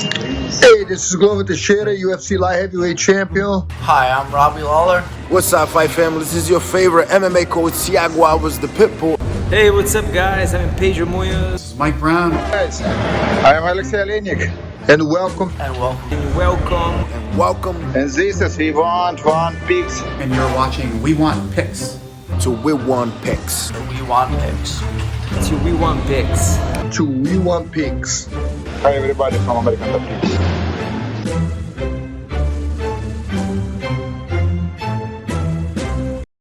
Hey, this is Glover Teixeira, UFC light heavyweight champion. Hi, I'm Robbie Lawler. What's up, fight family? This is your favorite MMA coach, Thiago Alves, the Pitbull. Hey, what's up, guys? I'm Pedro Munoz. This is Mike Brown. Guys, I am Alexei Olenek, and welcome. Welcome And this is We Want One Picks. And you're watching We Want Picks. to We Want Picks. We want picks. To We Want Picks. To We Want Picks. Hi everybody from American Top Picks.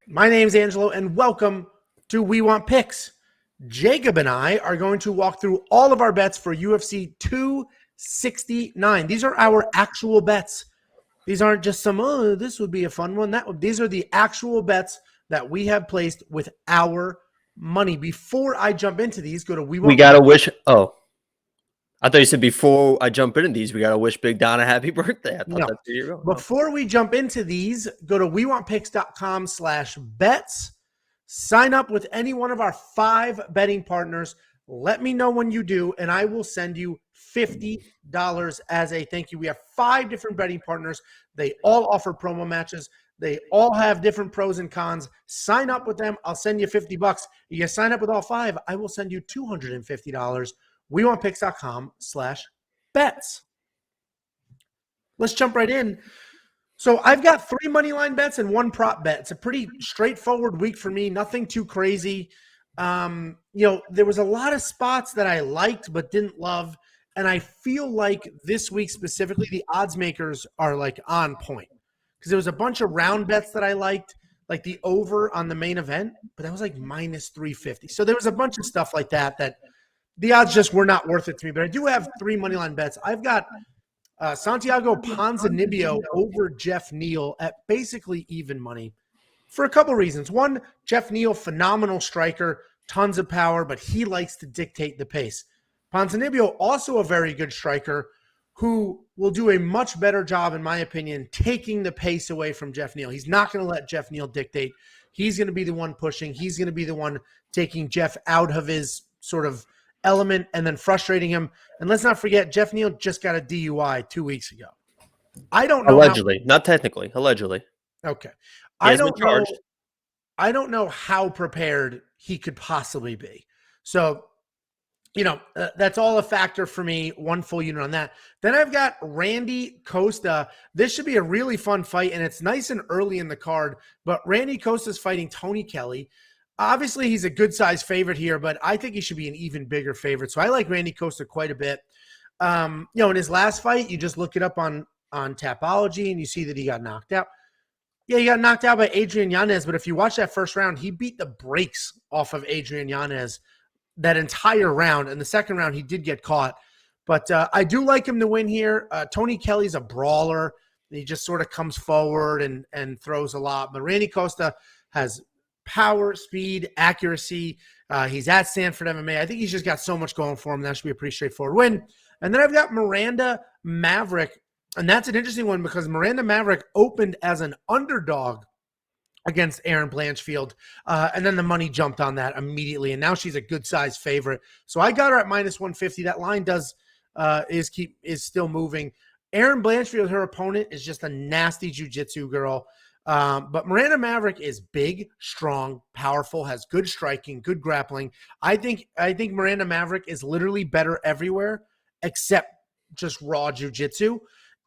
My name's Angelo, and welcome to We Want Picks. Jacob and I are going to walk through all of our bets for UFC 269. These are our actual bets. These aren't just some, oh, this would be a fun one. These are the actual bets that we have placed with our money. Before I jump into these, go to We Want. We got to wish. Oh, I thought you said before I jump into these, we got to wish Big Don a happy birthday. I thought No. that's where you're going. Before we jump into these, go to wewantpicks.com/bets. Sign up with any one of our 5 betting partners. Let me know when you do, and I will send you $50 as a thank you. We have 5 different betting partners. They all offer promo matches. They all have different pros and cons. Sign up with them. I'll send you $50. You sign up with all 5, I will send you $250. wewantpicks.com/bets. Let's jump right in. So I've got 3 money line bets and 1 prop bet. It's a pretty straightforward week for me. Nothing too crazy. There was a lot of spots that I liked but didn't love. And I feel like this week specifically, the odds makers are like on point. Because there was a bunch of round bets that I liked, like the over on the main event, but that was like minus 350. So there was a bunch of stuff like that the odds just were not worth it to me. But I do have 3 money line bets. I've got Santiago Ponzinibbio over Jeff Neal at basically even money for a couple reasons. One, Jeff Neal, phenomenal striker, tons of power, but he likes to dictate the pace. Ponzinibbio, also a very good striker who will do a much better job, in my opinion, taking the pace away from Jeff Neal. He's not going to let Jeff Neal dictate. He's going to be the one pushing. He's going to be the one taking Jeff out of his sort of element and then frustrating him. And let's not forget, Jeff Neal just got a DUI 2 weeks ago. I don't know. Allegedly, not technically. Allegedly. Okay. I don't know how prepared he could possibly be. So, that's all a factor for me. 1 full unit on that. Then I've got Randy Costa. This should be a really fun fight, and it's nice and early in the card. But Randy Costa's fighting Tony Kelly. Obviously, he's a good-sized favorite here, but I think he should be an even bigger favorite. So I like Randy Costa quite a bit. In his last fight, you just look it up on Tapology, and you see that he got knocked out. Yeah, he got knocked out by Adrian Yanez, but if you watch that first round, he beat the brakes off of Adrian Yanez that entire round. And the second round, he did get caught. But I do like him to win here. Tony Kelly's a brawler. He just sort of comes forward and throws a lot. But Randy Costa has power, speed, accuracy. He's at Stanford MMA. I think he's just got so much going for him. That should be a pretty straightforward win. And then I've got Miranda Maverick. And that's an interesting one because Miranda Maverick opened as an underdog against Erin Blanchfield. And then the money jumped on that immediately. And now she's a good size favorite. So I got her at minus 150. That line is still moving. Erin Blanchfield, her opponent, is just a nasty jiu-jitsu girl. But Miranda Maverick is big, strong, powerful, has good striking, good grappling. I think Miranda Maverick is literally better everywhere except just raw jiu-jitsu.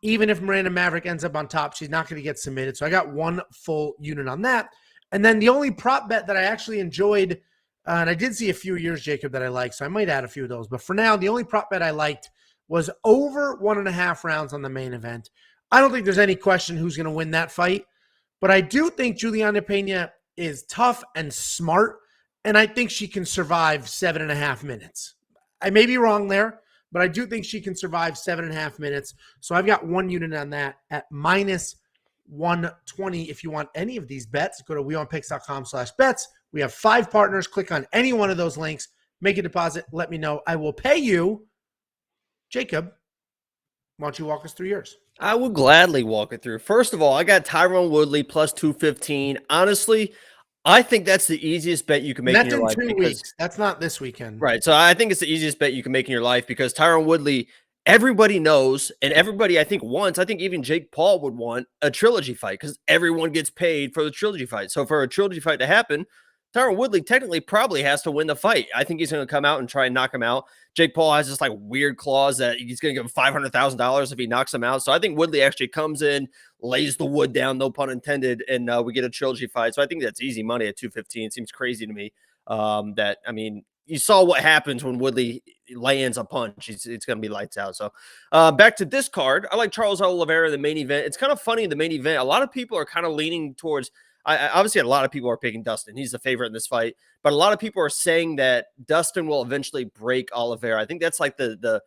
Even if Miranda Maverick ends up on top, she's not going to get submitted. So I got 1 full unit on that. And then the only prop bet that I actually enjoyed, and I did see a few years, Jacob, that I liked, so I might add a few of those. But for now, the only prop bet I liked was over 1.5 rounds on the main event. I don't think there's any question who's going to win that fight. But I do think Juliana Pena is tough and smart, and I think she can survive 7.5 minutes. I may be wrong there, but I do think she can survive 7.5 minutes. So I've got 1 unit on that at minus 120. If you want any of these bets, go to wewantpicks.com/bets. We have 5 partners. Click on any one of those links. Make a deposit. Let me know. I will pay you. Jacob, why don't you walk us through yours? I would gladly walk it through. First of all, I got Tyron Woodley plus 215. Honestly, I think that's the easiest bet you can make in your life. That's in 2 weeks. That's not this weekend. Right. So I think it's the easiest bet you can make in your life because Tyron Woodley everybody knows, and everybody I think wants, I think even Jake Paul would want a trilogy fight because everyone gets paid for the trilogy fight. So for a trilogy fight to happen, Tyron Woodley technically probably has to win the fight. I think he's going to come out and try and knock him out. Jake Paul has this like weird clause that he's going to give him $500,000 if he knocks him out. So I think Woodley actually comes in, lays the wood down, no pun intended, and we get a trilogy fight. So I think that's easy money at 215. It seems crazy to me that, I mean, you saw what happens when Woodley lands a punch. It's going to be lights out. So back to this card. I like Charles Oliveira in the main event. It's kind of funny in the main event. A lot of people are kind of leaning towards obviously, a lot of people are picking Dustin. He's the favorite in this fight, but a lot of people are saying that Dustin will eventually break Oliveira. I think that's like the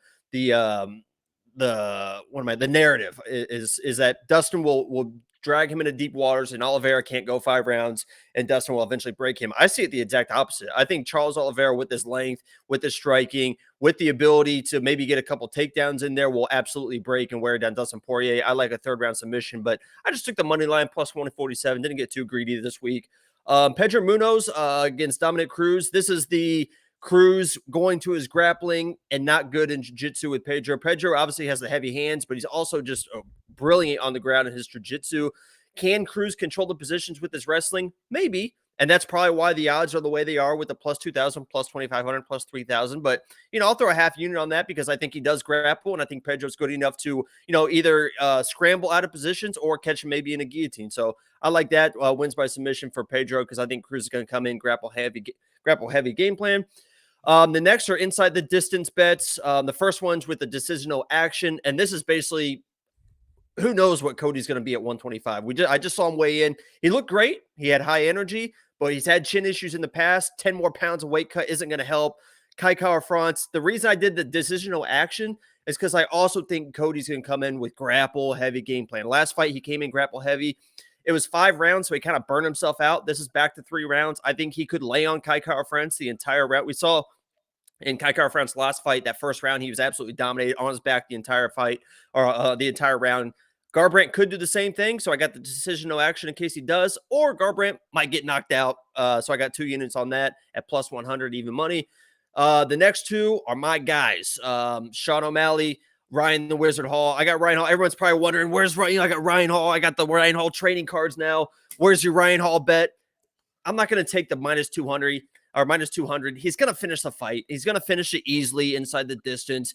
narrative is that Dustin will drag him into deep waters and Oliveira can't go 5 rounds and Dustin will eventually break him. I see it the exact opposite. I think Charles Oliveira with his length, with his striking, with the ability to maybe get a couple takedowns in there will absolutely break and wear down Dustin Poirier. I like a 3rd round submission, but I just took the money line plus 147. Didn't get too greedy this week. Pedro Munoz against Dominic Cruz. This is the Cruz going to his grappling and not good in jiu-jitsu with Pedro. Pedro obviously has the heavy hands, but he's also just brilliant on the ground in his jiu-jitsu. Can Cruz control the positions with his wrestling? Maybe. And that's probably why the odds are the way they are with the plus 2,000, plus 2,500, plus 3,000. But, you know, I'll throw a half unit on that because I think he does grapple. And I think Pedro's good enough to, you know, either scramble out of positions or catch him maybe in a guillotine. So I like that. Wins by submission for Pedro because I think Cruz is going to come in, grapple heavy game plan. The next are inside the distance bets. The first one's with the decisional action. And this is basically, who knows what Cody's going to be at 125. I just saw him weigh in. He looked great. He had high energy, but he's had chin issues in the past. 10 more pounds of weight cut isn't going to help. Kai Kara-France, the reason I did the decisional action is because I also think Cody's going to come in with grapple heavy game plan. Last fight, he came in grapple heavy. It was 5 rounds, so he kind of burned himself out. This is back to 3 rounds. I think he could lay on Kai Kara-France the entire round. We saw in Kai Kara-France's last fight, that first round, he was absolutely dominated on his back the entire fight, or the entire round. Garbrandt could do the same thing, so I got the decisional action in case he does, or Garbrandt might get knocked out, so I got 2 units on that at plus 100 even money. The next 2 are my guys, Sean O'Malley, Ryan the Wizard Hall. I got Ryan Hall. Everyone's probably wondering, where's Ryan? I got Ryan Hall. I got the Ryan Hall trading cards now. Where's your Ryan Hall bet? I'm not going to take the minus 200 or minus 200. He's going to finish the fight. He's going to finish it easily inside the distance.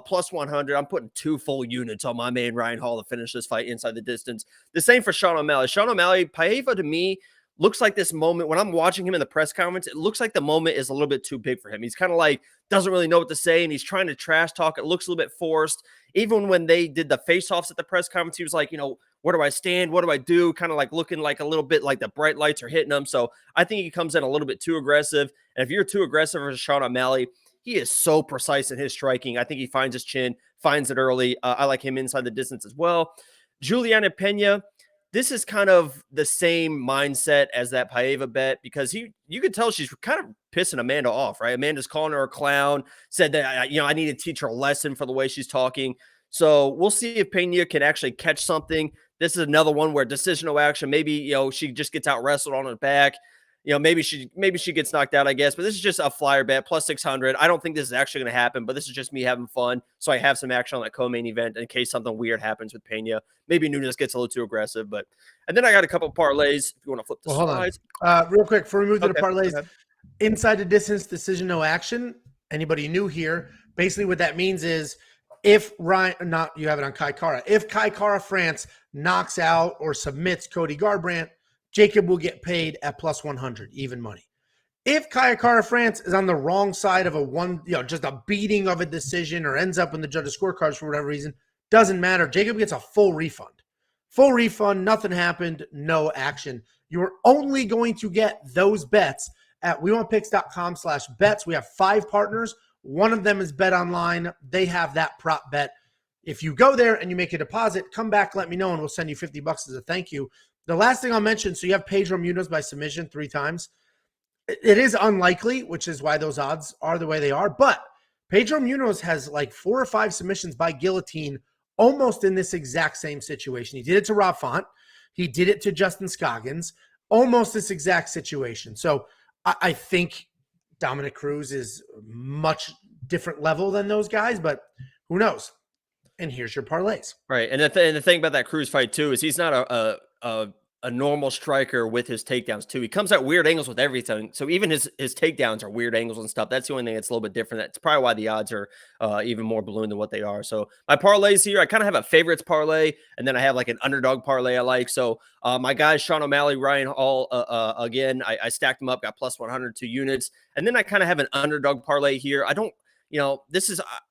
Plus 100. I'm putting 2 full units on my man Ryan Hall to finish this fight inside the distance. The same for Sean O'Malley. Sean O'Malley, Paiva to me looks like this moment when I'm watching him in the press conference, it looks like the moment is a little bit too big for him. He's kind of like, doesn't really know what to say, and he's trying to trash talk. It looks a little bit forced. Even when they did the face-offs at the press conference, he was like, you know, where do I stand? What do I do? Kind of like looking like a little bit like the bright lights are hitting him. So I think he comes in a little bit too aggressive. And if you're too aggressive for Sean O'Malley, he is so precise in his striking. I think he finds his chin, finds it early. I like him inside the distance as well. Juliana Pena, this is kind of the same mindset as that Paiva bet because you could tell she's kind of pissing Amanda off, right? Amanda's calling her a clown, said that, I need to teach her a lesson for the way she's talking. So we'll see if Pena can actually catch something. This is another one where decisional action, maybe, she just gets out wrestled on her back. Maybe she gets knocked out, I guess. But this is just a flyer bet, plus 600. I don't think this is actually going to happen, but this is just me having fun. So I have some action on that co-main event in case something weird happens with Pena. Maybe Nunes gets a little too aggressive. And then I got a couple of parlays. If you want to flip the slides. Hold on. Real quick, before we move to the parlays, inside the distance, decision, no action. Anybody new here, basically what that means is if you have it on Kai Kara. If Kai Kara-France knocks out or submits Cody Garbrandt, Jacob will get paid at plus 100, even money. If Kai Kara-France is on the wrong side of just a beating of a decision or ends up in the judges' scorecards for whatever reason, doesn't matter. Jacob gets a full refund. Full refund, nothing happened, no action. You're only going to get those bets at wewantpicks.com/bets. We have 5 partners. One of them is Bet Online. They have that prop bet. If you go there and you make a deposit, come back, let me know, and we'll send you $50 as a thank you. The last thing I'll mention, so you have Pedro Munoz by submission 3 times. It is unlikely, which is why those odds are the way they are. But Pedro Munoz has like 4 or 5 submissions by guillotine almost in this exact same situation. He did it to Rob Font. He did it to Justin Scoggins. Almost this exact situation. So I think Dominic Cruz is much different level than those guys, but who knows? and here's your parlays. Right. And the thing about that Cruz fight too is he's not a normal striker with his takedowns too. He comes at weird angles with everything. So even his takedowns are weird angles and stuff. That's the only thing that's a little bit different. That's probably why the odds are even more ballooned than what they are. So my parlays here, I kind of have a favorites parlay, and then I have like an underdog parlay I like. So my guys, Sean O'Malley, Ryan Hall, again, I stacked them up, got plus 102 units. And then I kind of have an underdog parlay here. I don't, I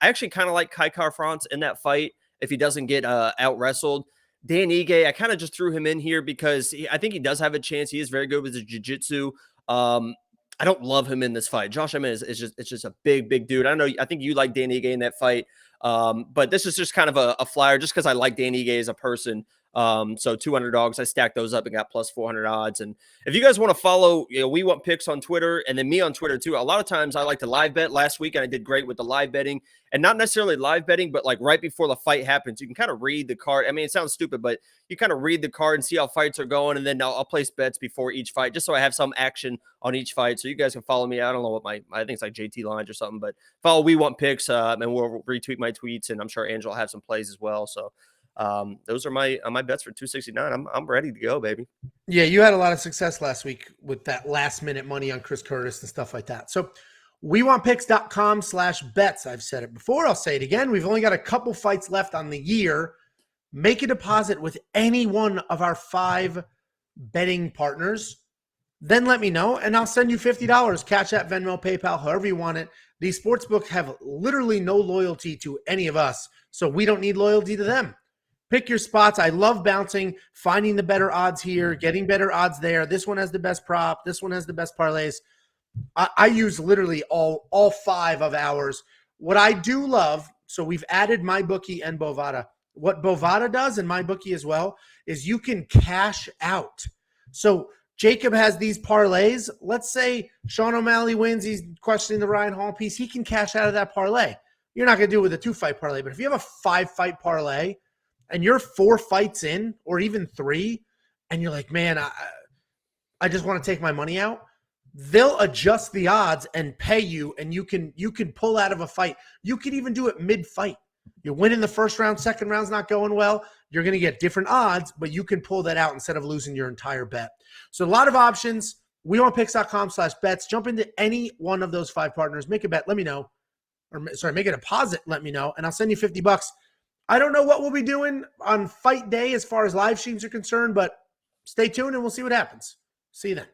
actually kind of like Kai Kara-France in that fight if he doesn't get out wrestled. Dan Ige, I kind of just threw him in here because I think he does have a chance. He is very good with his jiu-jitsu. I don't love him in this fight. Josh Emmett is just a big dude. I think you like Dan Ige in that fight. But this is just kind of a flyer just because I like Dan Ige as a person. So 2 underdogs, I stacked those up and got plus 400 odds. And if you guys want to follow, We Want Picks on Twitter and then me on Twitter too. A lot of times I like to live bet. Last week I did great with the live betting, and not necessarily live betting, but like right before the fight happens, you can kind of read the card. I mean, it sounds stupid, but you kind of read the card and see how fights are going. And then I'll place bets before each fight, just so I have some action on each fight. So you guys can follow me. I don't know what I think it's like JT Lines or something, but follow We Want Picks, and we'll retweet my tweets, and I'm sure Angelo will have some plays as well. So those are my bets for 269. I'm ready to go, baby. Yeah, you had a lot of success last week with that last minute money on Chris Curtis and stuff like that. So wewantpicks.com/bets. I've said it before. I'll say it again. We've only got a couple fights left on the year. Make a deposit with any one of our 5 betting partners. Then let me know, and I'll send you $50. Cash App, Venmo, PayPal, however you want it. These sportsbooks have literally no loyalty to any of us, so we don't need loyalty to them. Pick your spots. I love bouncing, finding the better odds here, getting better odds there. This one has the best prop. This one has the best parlays. I use literally all 5 of ours. What I do love, so we've added MyBookie and Bovada. What Bovada does, and MyBookie as well, is you can cash out. So Jacob has these parlays. Let's say Sean O'Malley wins. He's questioning the Ryan Hall piece. He can cash out of that parlay. You're not going to do it with a 2-fight parlay, but if you have a 5-fight parlay and you're 4 fights in or even 3, and you're like, man, I just want to take my money out, they'll adjust the odds and pay you, and you can pull out of a fight. You could even do it mid-fight. You're winning the first round, second round's not going well. You're going to get different odds, but you can pull that out instead of losing your entire bet. So a lot of options. wewantpicks.com/bets. Jump into any one of those 5 partners. Make a bet. Let me know. Make a deposit. Let me know, and I'll send you $50. I don't know what we'll be doing on fight day as far as live streams are concerned, but stay tuned and we'll see what happens. See you then.